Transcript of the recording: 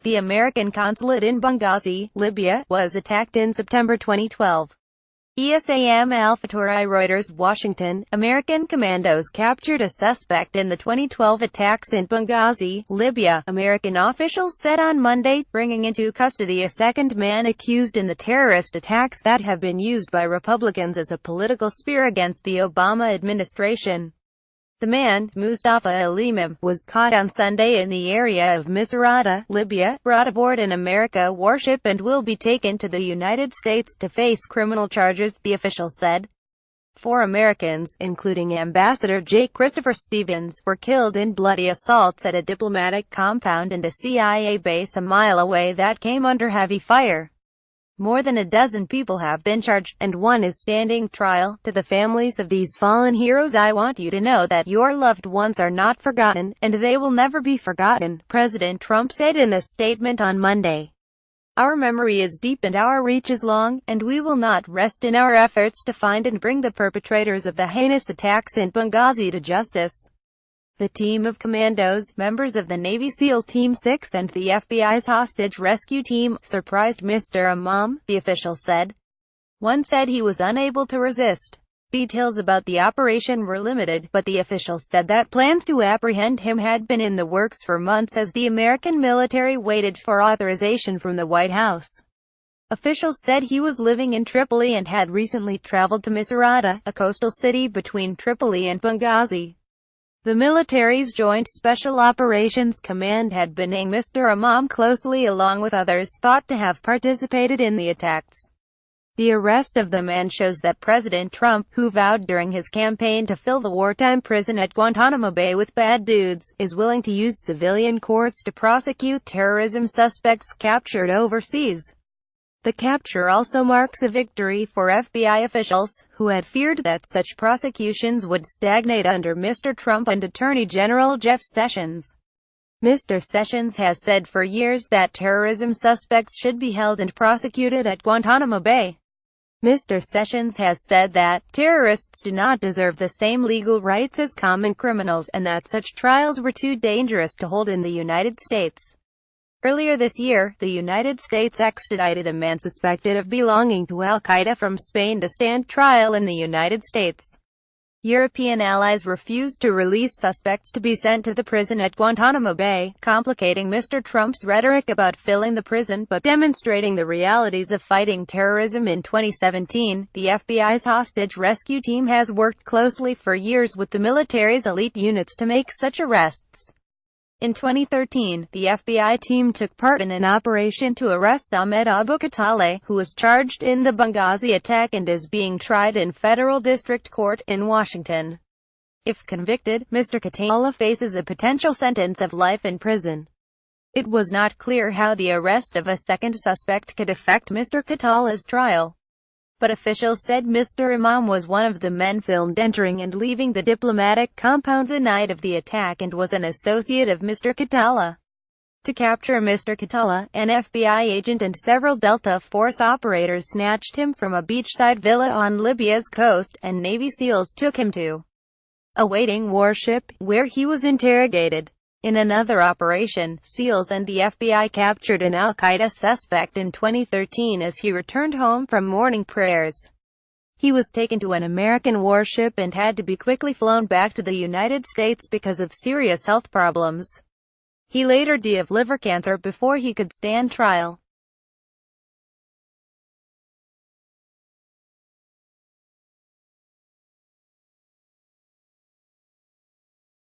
The American consulate in Benghazi, Libya, was attacked in September 2012. Esam AlFetoriReuters Washington. American commandos captured a suspect in the 2012 attacks in Benghazi, Libya, American officials said on Monday, bringing into custody a second man accused in the terrorist attacks that have been used by Republicans as a political spear against the Obama administration. The man, Mustafa al-Imam, was caught on Sunday in the area of Misrata, Libya, brought aboard an American warship and will be taken to the United States to face criminal charges, the official said. 4 Americans, including Ambassador J. Christopher Stevens, were killed in bloody assaults at a diplomatic compound and a CIA base a mile away that came under heavy fire. More than a dozen people have been charged, and one is standing trial. To the families of these fallen heroes, I want you to know that your loved ones are not forgotten, and they will never be forgotten, President Trump said in a statement on Monday. Our memory is deep and our reach is long, and we will not rest in our efforts to find and bring the perpetrators of the heinous attacks in Benghazi to justice. The team of commandos, members of the Navy SEAL Team 6 and the FBI's hostage rescue team, surprised Mr. Imam, the official said. One said he was unable to resist. Details about the operation were limited, but the official said that plans to apprehend him had been in the works for months as the American military waited for authorization from the White House. Officials said he was living in Tripoli and had recently traveled to Misrata, a coastal city between Tripoli and Benghazi. The military's Joint Special Operations Command had been eyeing Mr. Imam closely along with others thought to have participated in the attacks. The arrest of the man shows that President Trump, who vowed during his campaign to fill the wartime prison at Guantanamo Bay with bad dudes, is willing to use civilian courts to prosecute terrorism suspects captured overseas. The capture also marks a victory for FBI officials, who had feared that such prosecutions would stagnate under Mr. Trump and Attorney General Jeff Sessions. Mr. Sessions has said for years that terrorism suspects should be held and prosecuted at Guantanamo Bay. Mr. Sessions has said that terrorists do not deserve the same legal rights as common criminals, and that such trials were too dangerous to hold in the United States. Earlier this year, the United States extradited a man suspected of belonging to al-Qaeda from Spain to stand trial in the United States. European allies refused to release suspects to be sent to the prison at Guantanamo Bay, complicating Mr. Trump's rhetoric about filling the prison but demonstrating the realities of fighting terrorism. In 2017, the FBI's hostage rescue team has worked closely for years with the military's elite units to make such arrests. In 2013, the FBI team took part in an operation to arrest Ahmed Abu Khataleh, who was charged in the Benghazi attack and is being tried in federal district court in Washington. If convicted, Mr. Khataleh faces a potential sentence of life in prison. It was not clear how the arrest of a second suspect could affect Mr. Khataleh's trial. But officials said Mr. Imam was one of the men filmed entering and leaving the diplomatic compound the night of the attack and was an associate of Mr. Khataleh. To capture Mr. Khataleh, an FBI agent and several Delta Force operators snatched him from a beachside villa on Libya's coast, and Navy SEALs took him to a waiting warship, where he was interrogated. In another operation, SEALs and the FBI captured an al-Qaeda suspect in 2013 as he returned home from morning prayers. He was taken to an American warship and had to be quickly flown back to the United States because of serious health problems. He later died of liver cancer before he could stand trial.